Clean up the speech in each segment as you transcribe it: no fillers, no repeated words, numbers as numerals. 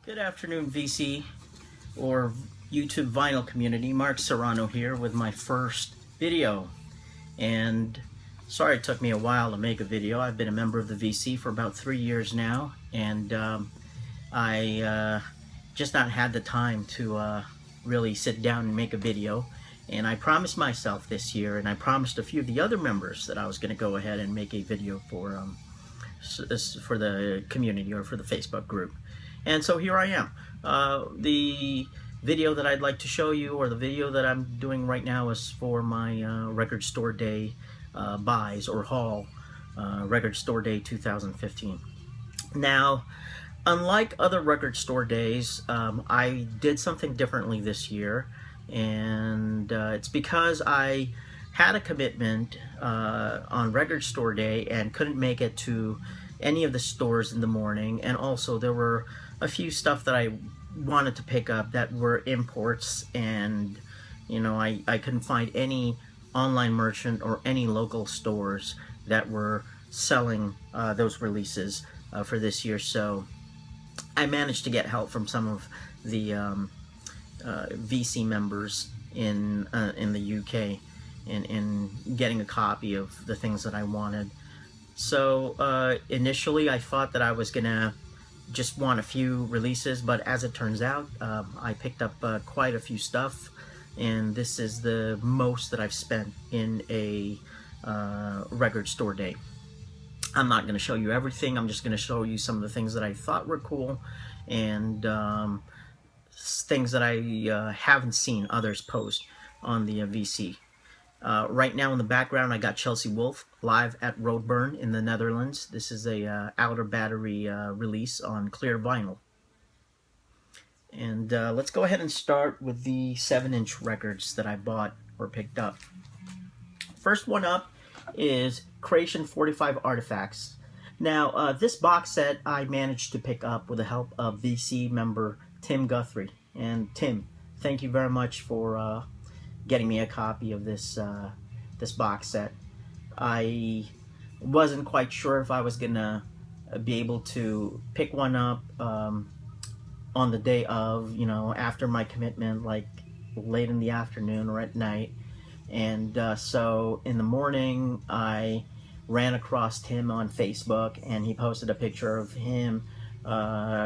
Good afternoon, VC or YouTube vinyl community. Mark Serrano here with my first video. And sorry it took me a while to make a video. I've been a member of the VC for about 3 years now, and I just not had the time to really sit down and make a video. And I promised myself this year, and I promised a few of the other members that I was going to go ahead and make a video for the community or for the Facebook group. And so here I am. The video that I'd like to show you, or the video that I'm doing right now, is for my Record Store Day buys or haul, Record Store Day 2015. Now, unlike other record store days, I did something differently this year, and it's because I had a commitment on Record Store Day and couldn't make it to any of the stores in the morning, and also there were a few stuff that I wanted to pick up that were imports, and you know, I couldn't find any online merchant or any local stores that were selling those releases for this year. So I managed to get help from some of the VC members in the UK in getting a copy of the things that I wanted. So initially I thought that I was gonna just want a few releases, but as it turns out, I picked up quite a few stuff, and this is the most that I've spent in a record store day. I'm not going to show you everything. I'm just going to show you some of the things that I thought were cool, and things that I haven't seen others post on the VC. Right now in the background, I got Chelsea Wolfe live at Roadburn in the Netherlands. This is a outer battery release on clear vinyl. And let's go ahead and start with the 7-inch records that I bought or picked up. First one up is Creation 45 Artifacts. Now, this box set I managed to pick up with the help of VC member Tim Guthrie. And Tim, thank you very much for getting me a copy of this this box set. I wasn't quite sure if I was gonna be able to pick one up on the day of, you know, after my commitment, like late in the afternoon or at night. And so in the morning I ran across him on Facebook, and he posted a picture of him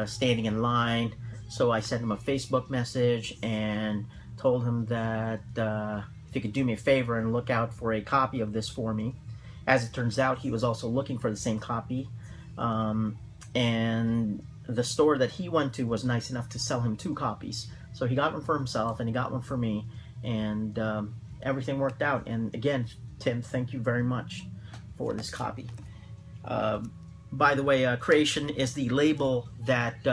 standing in line. So I sent him a Facebook message and told him that if he could do me a favor and look out for a copy of this for me. As it turns out, he was also looking for the same copy, and the store that he went to was nice enough to sell him 2 copies. So he got one for himself and he got one for me, and everything worked out. And again, Tim, thank you very much for this copy. By the way, Creation is the label that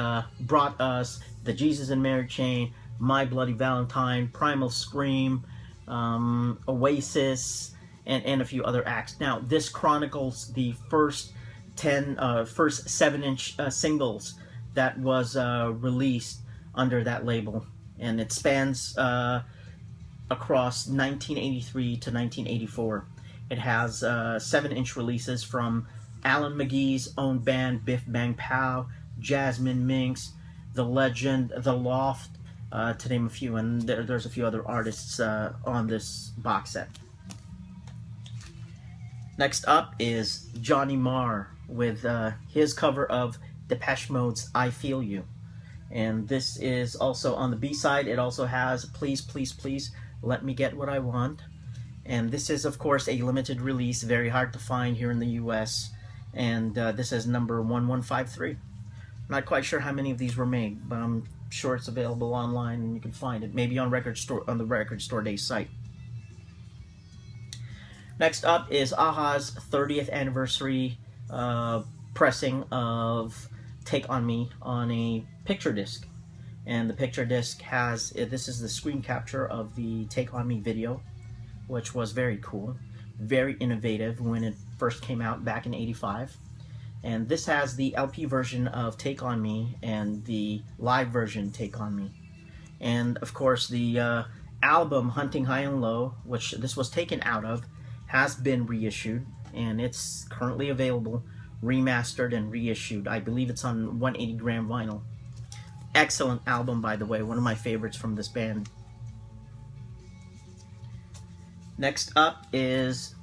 brought us the Jesus and Mary Chain, My Bloody Valentine, Primal Scream, Oasis, and a few other acts. Now, this chronicles the first 7-inch singles that was released under that label, and it spans across 1983 to 1984. It has 7-inch releases from Alan McGee's own band Biff Bang Pow, Jasmine Minks, The Legend, The Loft, to name a few, and there's a few other artists on this box set. Next up is Johnny Marr with his cover of Depeche Mode's I Feel You. And this is also on the B-side. It also has Please, Please, Please, Let Me Get What I Want. And this is, of course, a limited release, very hard to find here in the US. And this is number 1153. I'm not quite sure how many of these were made, but I'm sure it's available online and you can find it, maybe on the Record Store Day site. Next up is a-ha's 30th anniversary pressing of Take On Me on a picture disc. And the picture disc has, this is the screen capture of the Take On Me video, which was very cool, very innovative when it first came out back in '85. And this has the LP version of Take On Me and the live version Take On Me. And of course the album Hunting High and Low, which this was taken out of, has been reissued, and it's currently available, remastered and reissued. I believe it's on 180 gram vinyl. Excellent album, by the way, one of my favorites from this band. Next up is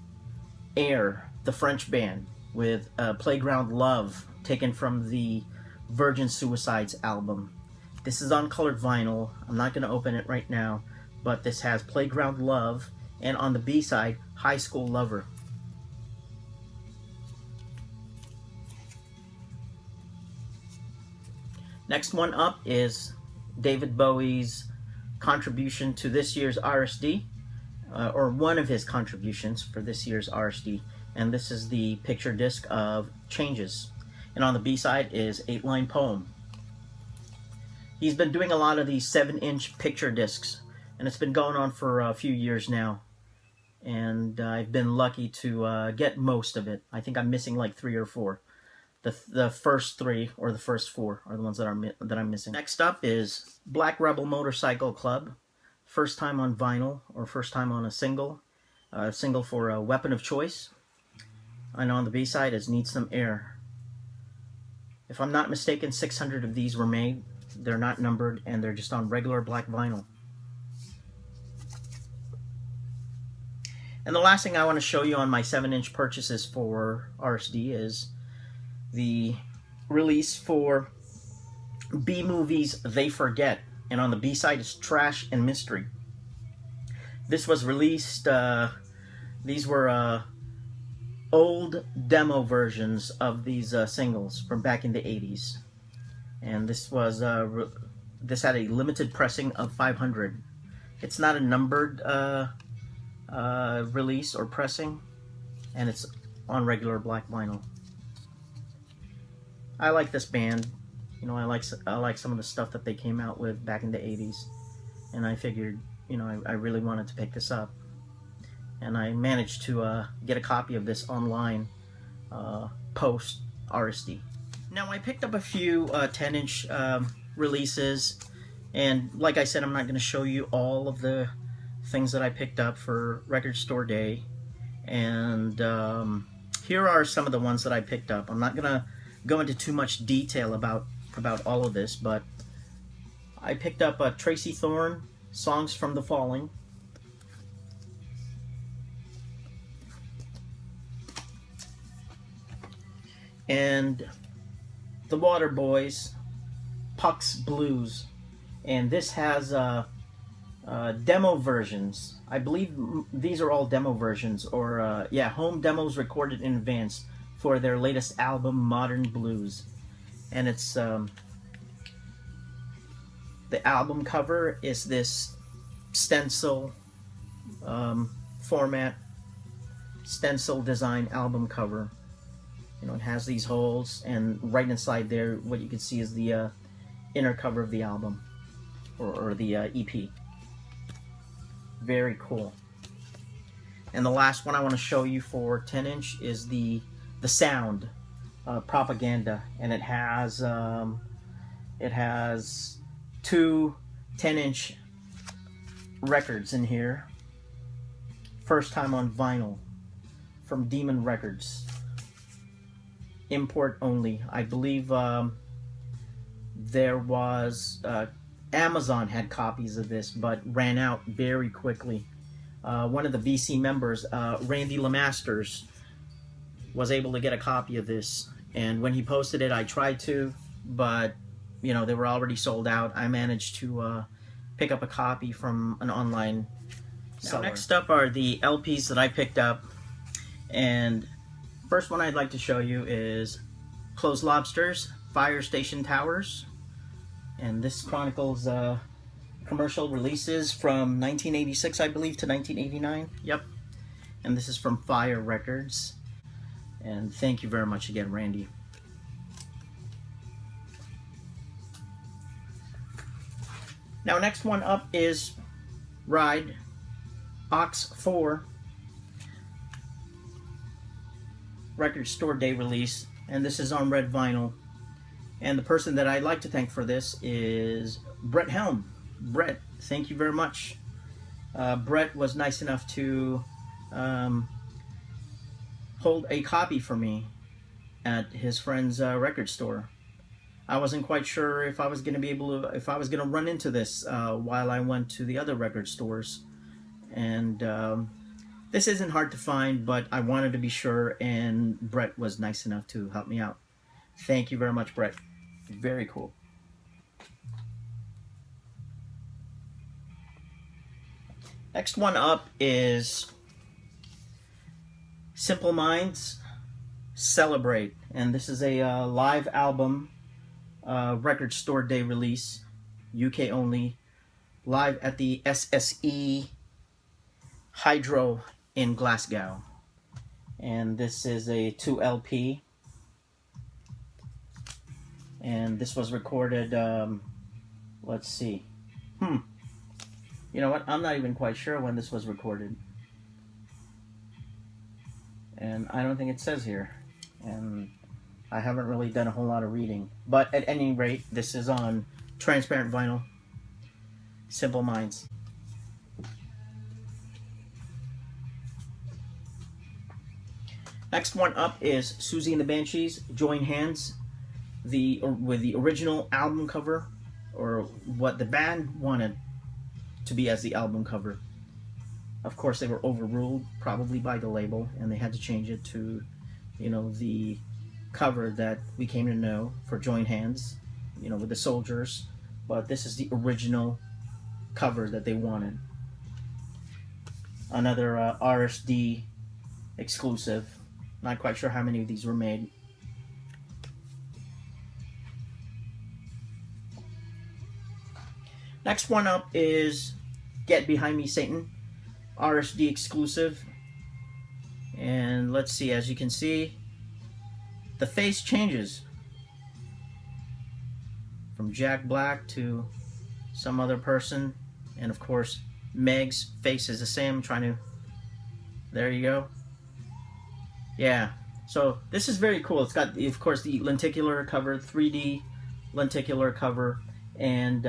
Air, the French band, with Playground Love, taken from the Virgin Suicides album. This is on colored vinyl. I'm not going to open it right now, but this has Playground Love, and on the B-side, High School Lover. Next one up is David Bowie's contribution to this year's RSD, or one of his contributions for this year's RSD, and this is the picture disc of Changes. And on the B-side is 8-line poem. He's been doing a lot of these 7-inch picture discs, and it's been going on for a few years now. And I've been lucky to get most of it. I think I'm missing like 3 or 4. The first 3 or the first 4 are the ones that I'm missing. Next up is Black Rebel Motorcycle Club. First time on vinyl, or first time on a single. Single for a Weapon of Choice. And on the B-side is Need Some Air. If I'm not mistaken, 600 of these were made. They're not numbered, and they're just on regular black vinyl. And the last thing I want to show you on my 7-inch purchases for RSD is the release for B-Movies They Forget. And on the B-side is Trash and Mystery. This was released, these were old demo versions of these singles from back in the 80s. And this was this had a limited pressing of 500. It's not a numbered release or pressing, and it's on regular black vinyl. I like this band. You know, I like some of the stuff that they came out with back in the 80s, and I figured, you know, I really wanted to pick this up, and I managed to get a copy of this online post RSD. Now, I picked up a few 10-inch releases, and like I said, I'm not going to show you all of the things that I picked up for Record Store Day, and here are some of the ones that I picked up. I'm not going to go into too much detail about all of this, but I picked up Tracy Thorn, Songs from the Falling. And the Waterboys, Puck's Blues. And this has demo versions. I believe these are all demo versions, or yeah, home demos recorded in advance for their latest album, Modern Blues. And it's the album cover is this stencil format, stencil design album cover. You know, it has these holes, and right inside there, what you can see is the inner cover of the album, or the EP. Very cool. And the last one I want to show you for 10-inch is the Sound Propaganda, and it has 2 10-inch records in here. First time on vinyl from Demon Records. Import only. I believe there was Amazon had copies of this, but ran out very quickly. One of the VC members, Randy Lemasters, was able to get a copy of this, and when he posted it, I tried to, but you know, they were already sold out. I managed to pick up a copy from an online seller. Now, next up are the LPs that I picked up, and first one I'd like to show you is Closed Lobsters, Fire Station Towers, and this chronicles commercial releases from 1986, I believe, to 1989. Yep. And this is from Fire Records. And thank you very much again, Randy. Now, next one up is Ride, Ox 4, Record Store Day release, and this is on red vinyl. And the person that I'd like to thank for this is Brett Helm. Brett, thank you very much. Brett was nice enough to hold a copy for me at his friend's record store. I wasn't quite sure if I was going to be able to, if I was going to run into this while I went to the other record stores. And this isn't hard to find, but I wanted to be sure, and Brett was nice enough to help me out. Thank you very much, Brett. Very cool. Next one up is Simple Minds Celebrate, and this is a live album, record store day release, UK only, live at the SSE Hydro in Glasgow. And this is a 2 LP, and this was recorded, let's see, you know what, I'm not even quite sure when this was recorded, and I don't think it says here, and I haven't really done a whole lot of reading, but at any rate, this is on transparent vinyl. Simple Minds. Next one up is Susie and the Banshees, Join Hands, with the original album cover, or what the band wanted to be as the album cover. Of course, they were overruled, probably by the label, and they had to change it to, you know, the cover that we came to know for Join Hands, you know, with the soldiers. But this is the original cover that they wanted. Another RSD exclusive. Not quite sure how many of these were made. Next one up is Get Behind Me, Satan, RSD exclusive. And let's see, as you can see, the face changes from Jack Black to some other person. And of course, Meg's face is the same. I'm trying to, there you go. Yeah, so this is very cool. It's got, of course, the lenticular cover, 3D lenticular cover, and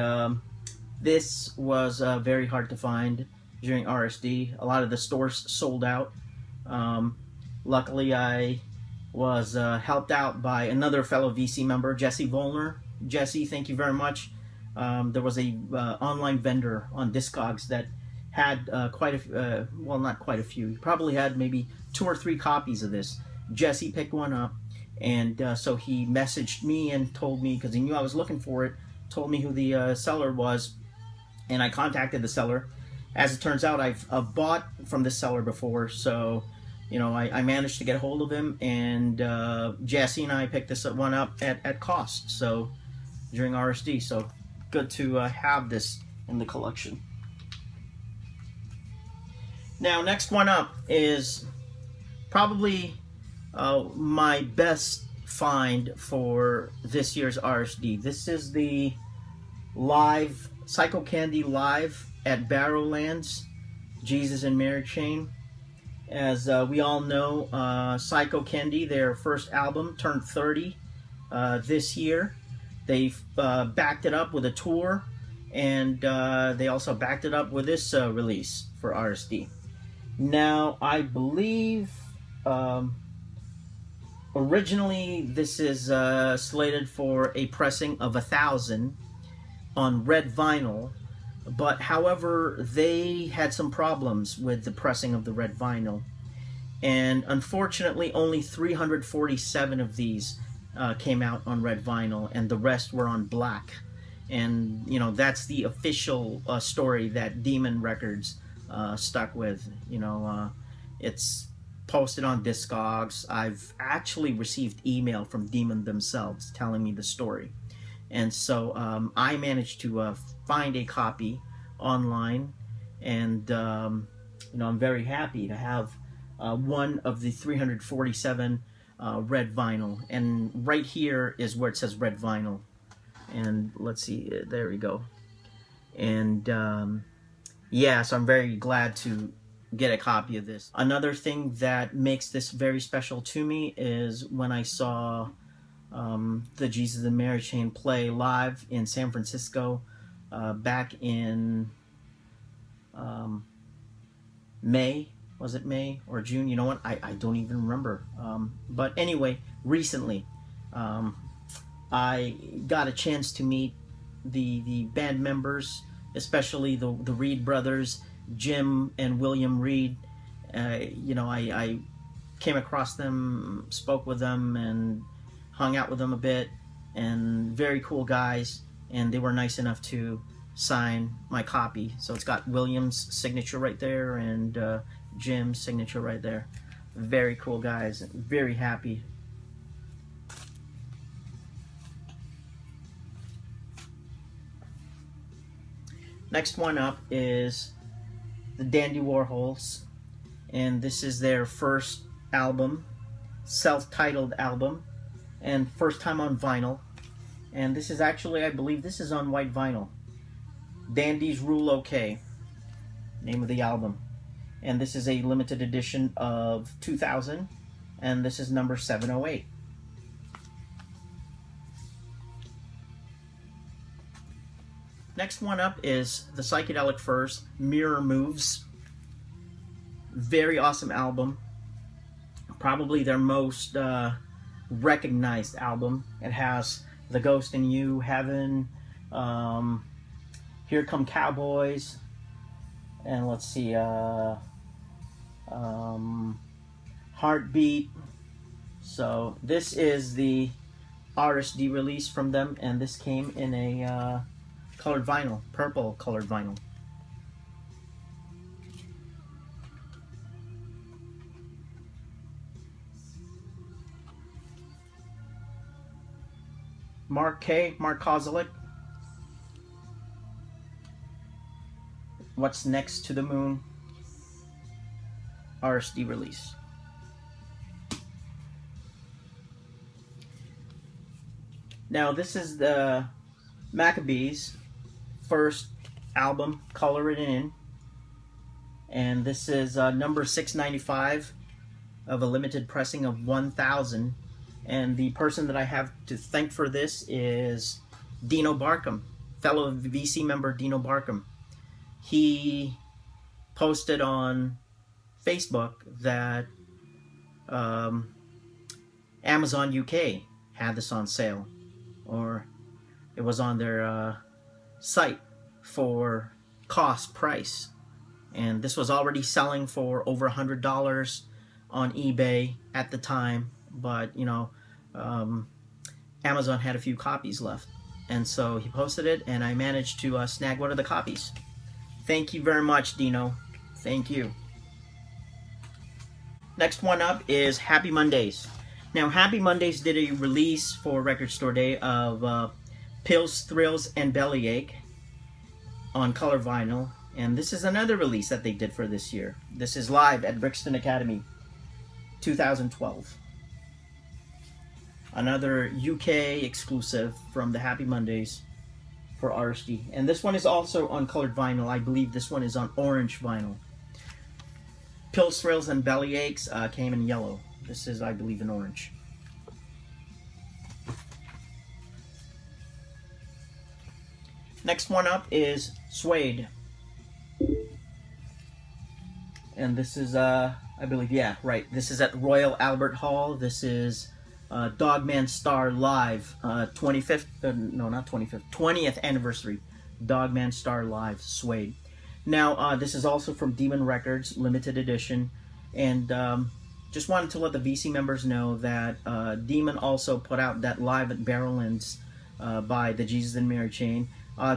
this was very hard to find during RSD. A lot of the stores sold out. Luckily, I was helped out by another fellow VC member, Jesse Volner. Jesse, thank you very much. There was a online vendor on Discogs that had quite a well, not quite a few. He probably had maybe 2 or 3 copies of this. Jesse picked one up, and so he messaged me and told me, because he knew I was looking for it, told me who the seller was, and I contacted the seller. As it turns out, I've bought from this seller before, so you know, I managed to get a hold of him, and Jesse and I picked this one up at cost, so during RSD. So good to have this in the collection. Now, next one up is probably my best find for this year's RSD. This is the live, Psycho Candy live at Barrowlands, Jesus and Mary Chain. As we all know, Psycho Candy, their first album, turned 30 this year. They've backed it up with a tour, and they also backed it up with this release for RSD. Now, I believe originally this is slated for a pressing of 1,000 on red vinyl, but however, they had some problems with the pressing of the red vinyl, and unfortunately only 347 of these came out on red vinyl, and the rest were on black. And you know, that's the official story that Demon Records stuck with. You know, it's posted on Discogs. I've actually received email from Demon themselves telling me the story, and so I managed to find a copy online, and you know, I'm very happy to have one of the 347 red vinyl, and right here is where it says red vinyl, and let's see, there we go. And yeah, so I'm very glad to get a copy of this. Another thing that makes this very special to me is when I saw the Jesus and Mary Chain play live in San Francisco back in May. Was it May or June? You know what? I don't even remember. But anyway, recently, I got a chance to meet the band members, especially the Reed brothers, Jim and William Reed. I came across them, spoke with them, and hung out with them a bit. And very cool guys, and they were nice enough to sign my copy. So it's got William's signature right there and Jim's signature right there. Very cool guys. Very happy. Next one up is the Dandy Warhols, and this is their first album, self-titled album, and first time on vinyl. And this is actually, I believe this is on white vinyl. Dandy's Rule OK, name of the album. And this is a limited edition of 2000, and this is number 708. Next one up is the Psychedelic Furs, Mirror Moves. Very awesome album. Probably their most recognized album. It has The Ghost in You, Heaven, Here Come Cowboys, and let's see, Heartbeat. So this is the RSD release from them, and this came in a colored vinyl, purple colored vinyl. Mark Kozelic. What's Next to the Moon? RSD release. Now this is the Maccabees first album, Color It In, and this is number 695 of a limited pressing of 1000. And the person that I have to thank for this is Dino Barkham, fellow VC member Dino Barkham. He posted on Facebook that Amazon UK had this on sale, or it was on their site for cost price, and this was already selling for over $100 on eBay at the time. But Amazon had a few copies left, and so he posted it, and I managed to snag one of the copies. Thank you very much, Dino. Thank you. Next one up is Happy Mondays. Now, Happy Mondays did a release for Record Store Day of Pills, Thrills, and Bellyache on color vinyl, and this is another release that they did for this year. This is live at Brixton Academy, 2012. Another UK exclusive from the Happy Mondays for RSD. And this one is also on colored vinyl. I believe this one is on orange vinyl. Pills, Thrills, and Bellyaches came in yellow. This is, I believe, in orange. Next one up is Suede. And this is, I believe, yeah, right. This is at Royal Albert Hall. This is Dogman Star Live, 20th anniversary. Dogman Star Live, Suede. Now, this is also from Demon Records, limited edition. And just wanted to let the VC members know that Demon also put out that Live at Barrowlands by the Jesus and Mary Chain.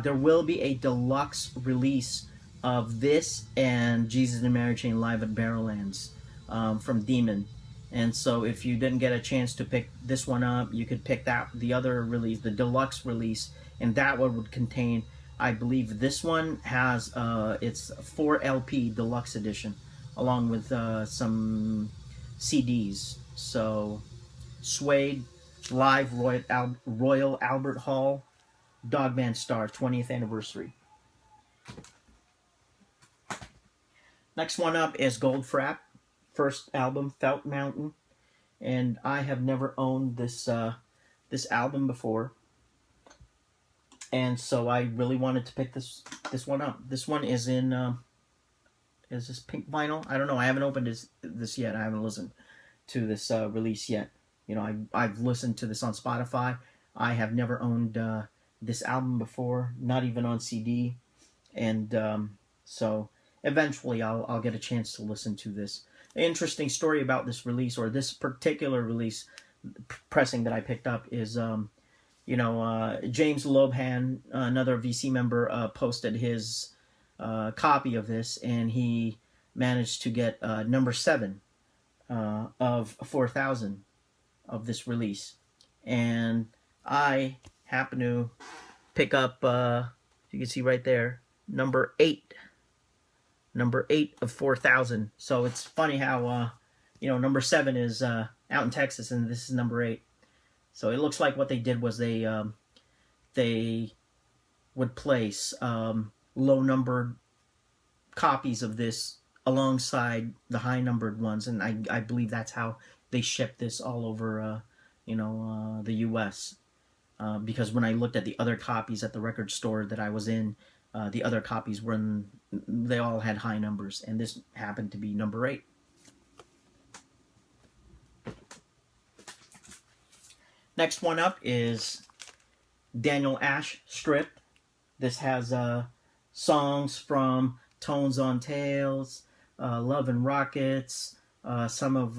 There will be a deluxe release of this and Jesus and Mary Chain Live at Barrowlands from Demon. And so if you didn't get a chance to pick this one up, you could pick the other release, the deluxe release, and that one would contain, I believe this one has, it's 4 LP deluxe edition, along with some CDs. So, Suede, Live, Royal Albert Hall, Dogman Star, 20th anniversary. Next one up is Goldfrapp. First album, Felt Mountain, and I have never owned this this album before, and so I really wanted to pick this one up. This one is in is this pink vinyl? I don't know. I haven't opened this yet. I haven't listened to this release yet. You know, I've listened to this on Spotify. I have never owned this album before, not even on CD, and so eventually I'll get a chance to listen to this. An interesting story about this release, or this particular release pressing that I picked up, is James Loebhan, another VC member, posted his copy of this, and he managed to get number 7 of 4,000 of this release. And I happen to pick up, you can see right there, number 8 of 4,000. So it's funny how number 7 is out in Texas, and this is number 8. So it looks like what they did was they would place low numbered copies of this alongside the high numbered ones, and I believe that's how they shipped this all over the US. Because when I looked at the other copies at the record store that I was in, the other copies they all had high numbers, and this happened to be number 8. Next one up is Daniel Ash Stripped. This has songs from Tones on Tails, Love and Rockets, some of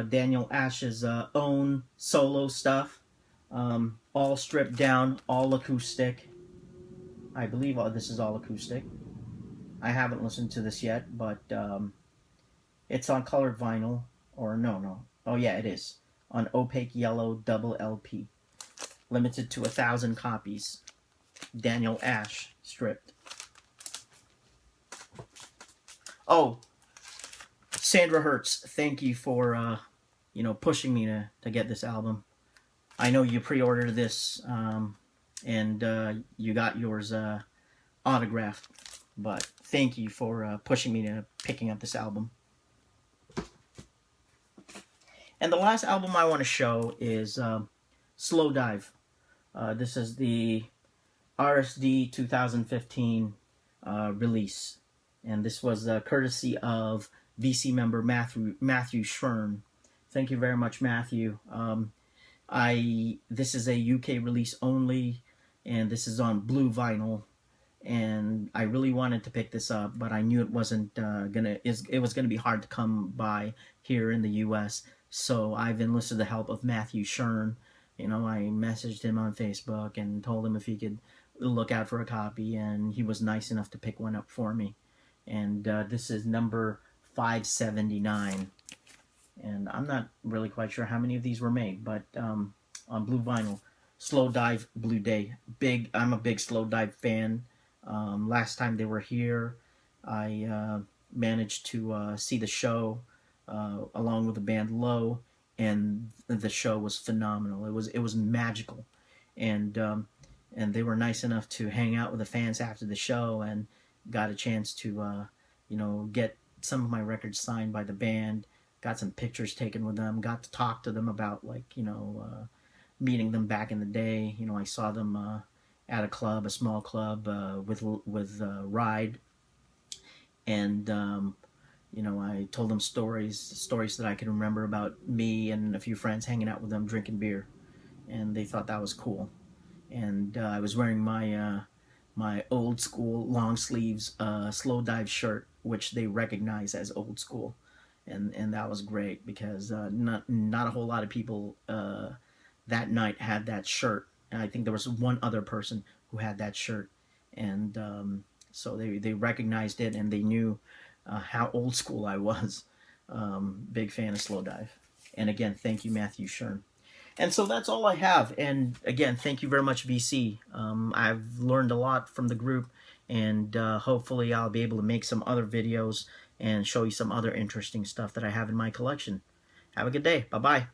Daniel Ash's own solo stuff, all stripped down, all acoustic. I believe this is all acoustic. I haven't listened to this yet, but it's on colored vinyl, or no. Oh yeah, it is. On opaque yellow double LP. Limited to 1,000 copies. Daniel Ash Stripped. Oh, Sandra Hertz, thank you for pushing me to get this album. I know you pre-ordered this and you got yours autographed, but thank you for pushing me to picking up this album. And the last album I want to show is Slow Dive. This is the RSD 2015 release. And this was courtesy of VC member Matthew Shern. Thank you very much, Matthew. This is a UK release only, and this is on blue vinyl. And I really wanted to pick this up, but I knew it wasn't it was gonna be hard to come by here in the US. So I've enlisted the help of Matthew Shern. I messaged him on Facebook and told him if he could look out for a copy, and he was nice enough to pick one up for me. And this is number 579. And I'm not really quite sure how many of these were made, but on blue vinyl. Slow Dive, Blue Day. I'm a big Slow Dive fan. Last time they were here, I managed to see the show along with the band Low, and the show was phenomenal. It was magical, and they were nice enough to hang out with the fans after the show, and got a chance to get some of my records signed by the band. Got some pictures taken with them. Got to talk to them about meeting them back in the day. I saw them at a small club with Ride, and I told them stories that I could remember about me and a few friends hanging out with them drinking beer, and they thought that was cool. And I was wearing my my old school long sleeves Slow Dive shirt, which they recognize as old school, and that was great because not a whole lot of people that night had that shirt. And I think there was one other person who had that shirt, and so they recognized it, and they knew how old school I was. Big fan of Slow Dive. And again, thank you, Matthew Shern. And so that's all I have. And again, thank you very much, VC. I've learned a lot from the group, and hopefully I'll be able to make some other videos and show you some other interesting stuff that I have in my collection. Have a good day. Bye-bye.